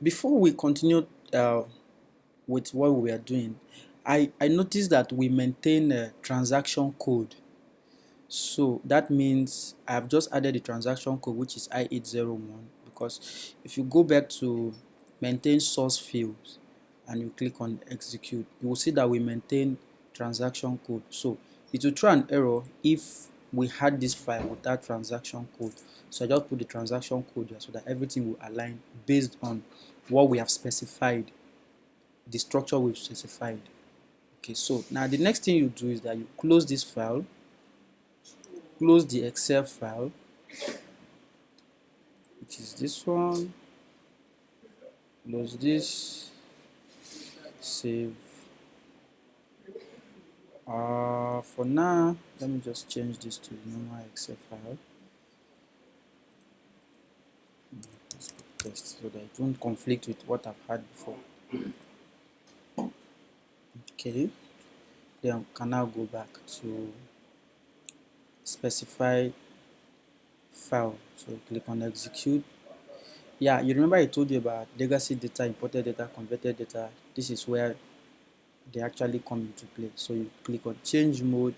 Before we continue with what we are doing, I noticed that we maintain a transaction code. So that means I've just added the transaction code, which is I801, because if you go back to maintain source fields and you click on execute, you will see that we maintain transaction code. So it will throw an error if we had this file with that transaction code. So I just put the transaction code here so that everything will align based on what we have specified, the structure we've specified. Okay, so now the next thing you do is that you close this file, close the Excel file, which is this one, close this, save. For now, let me just change this to the normal Excel file. Let's put test so that it won't conflict with what I've had before. Okay, then we can now go back to specify file. So click on execute. Yeah, you remember I told you about legacy data, imported data, converted data. This is where they actually come into play. So you click on change mode.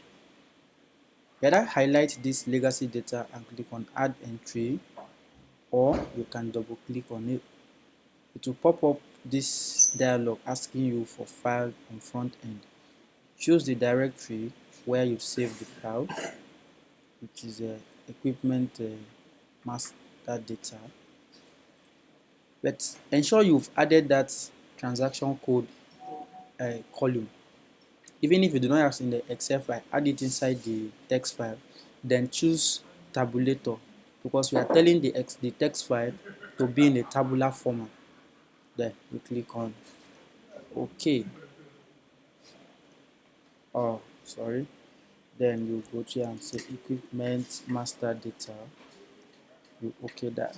Either highlight this legacy data and click on add entry, or you can double click on it. It will pop up this dialog asking you for file on front end. Choose the directory where you save the file, which is equipment master data. But ensure you've added that transaction code column. Even if you do not have it in the Excel file, add it inside the text file. Then choose tabulator, because we are telling the text file to be in a tabular format. Then you click on OK. Oh, sorry. Then you go to and say equipment master data. You OK that.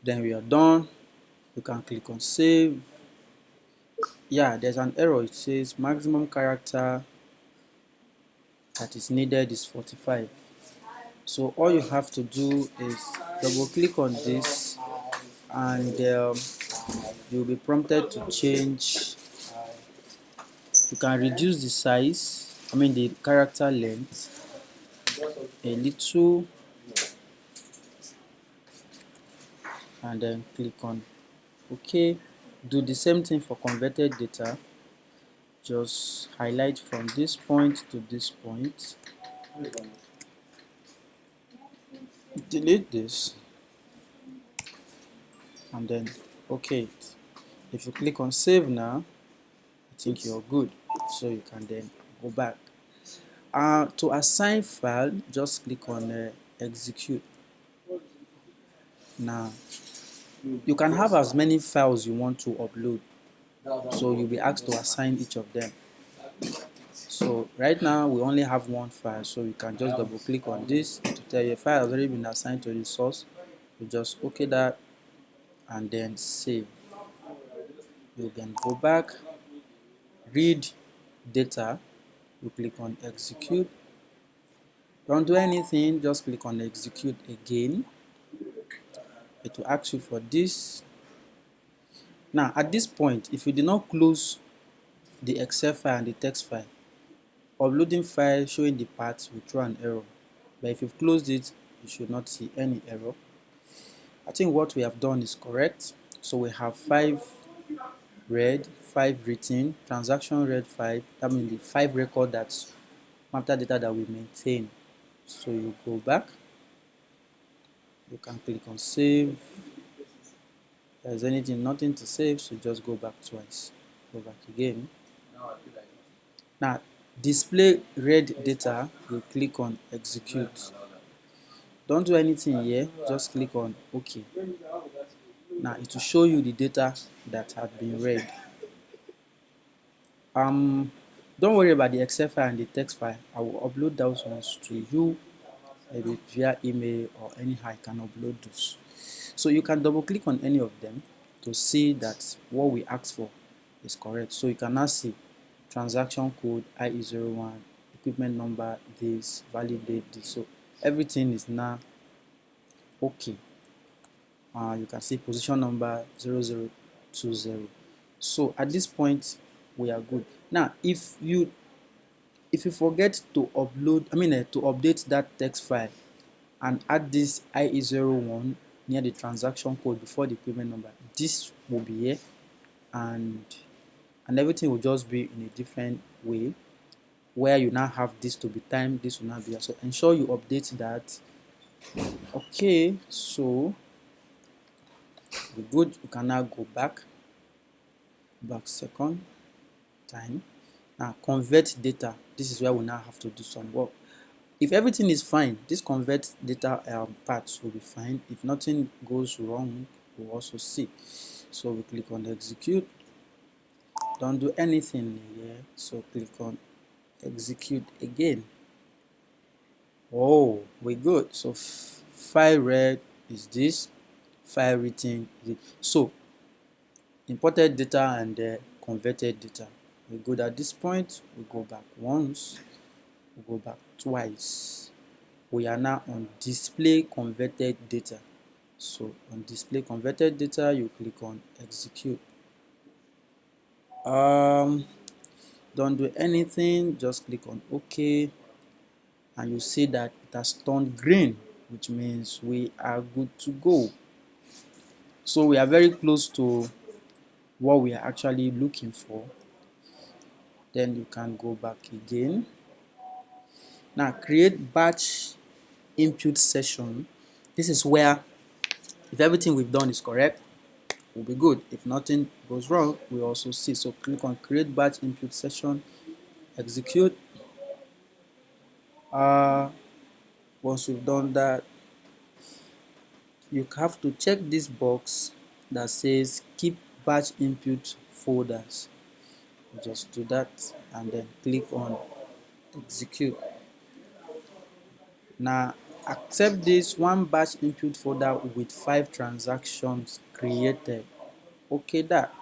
Then we are done. You can click on save. Yeah, there's an error. It says maximum character that is needed is 45. So all you have to do is double click on this, and you'll be prompted to change. You can reduce the size, the character length a little, and then click on OK. Do the same thing for converted data. Just highlight from this point to this point, delete this, and then OK. If you click on save now, I think you're good. So you can then go back. To assign file, just click on execute. Now you can have as many files you want to upload, so you'll be asked to assign each of them. So right now we only have one file, so you can just double click on this to tell you a file has already been assigned to the source. You just OK that and then save. You can go back, read data, you click on execute. Don't do anything, just click on execute again. It will ask you for this. Now at this point, if you did not close the Excel file and the text file, uploading file showing the path will throw an error. But if you've closed it, you should not see any error. I think what we have done is correct. So we have 5 read, 5 written, transaction read 5. That means the 5 record that's master data that we maintain. So you go back, you can click on save. If there's nothing to save, so just go back twice. Go back again. Now display read data, you click on execute. Don't do anything here, just click on OK. Now it will show you the data that had been read. Don't worry about the Excel file and the text file. I will upload those ones to you, maybe via email or anyhow I can upload those. So you can double click on any of them to see that what we asked for is correct. So you can now see transaction code IE01, equipment number this, validate this. So everything is now okay. You can see position number 0020. So at this point we are good. Now if you forget to to update that text file and add this IE01 near the transaction code before the payment number, this will be here, and everything will just be in a different way, where you now have this to be timed, this will not be here. So ensure you update that. Okay, so we're good. You can now go back second time. Now convert data. This is where we now have to do some work. If everything is fine, this convert data part will be fine. If nothing goes wrong, we'll also see. So we click on execute. Don't do anything here. So click on execute again. Oh, we're good. So file read is this, file written is it. So imported data and converted data. We're good at this point. We go back once, we go back twice. We are now on display converted data. So on display converted data, you click on execute. Don't do anything, just click on OK, and you see that it has turned green, which means we are good to go. So we are very close to what we are actually looking for. Then you can go back again. Now create batch input session. This is where, if everything we've done is correct, we'll be good. If nothing goes wrong, we also see. So click on create batch input session, execute. Once we've done that, you have to check this box that says keep batch input folders. Just do that and then click on execute. Now accept this one batch input folder with 5 transactions created. Okay, that.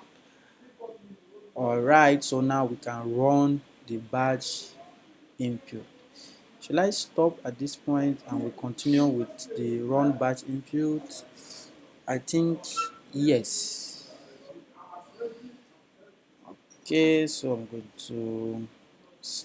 Alright, so now we can run the batch input. Shall I stop at this point and we continue with the run batch input? I think yes. Okay, so I'm going to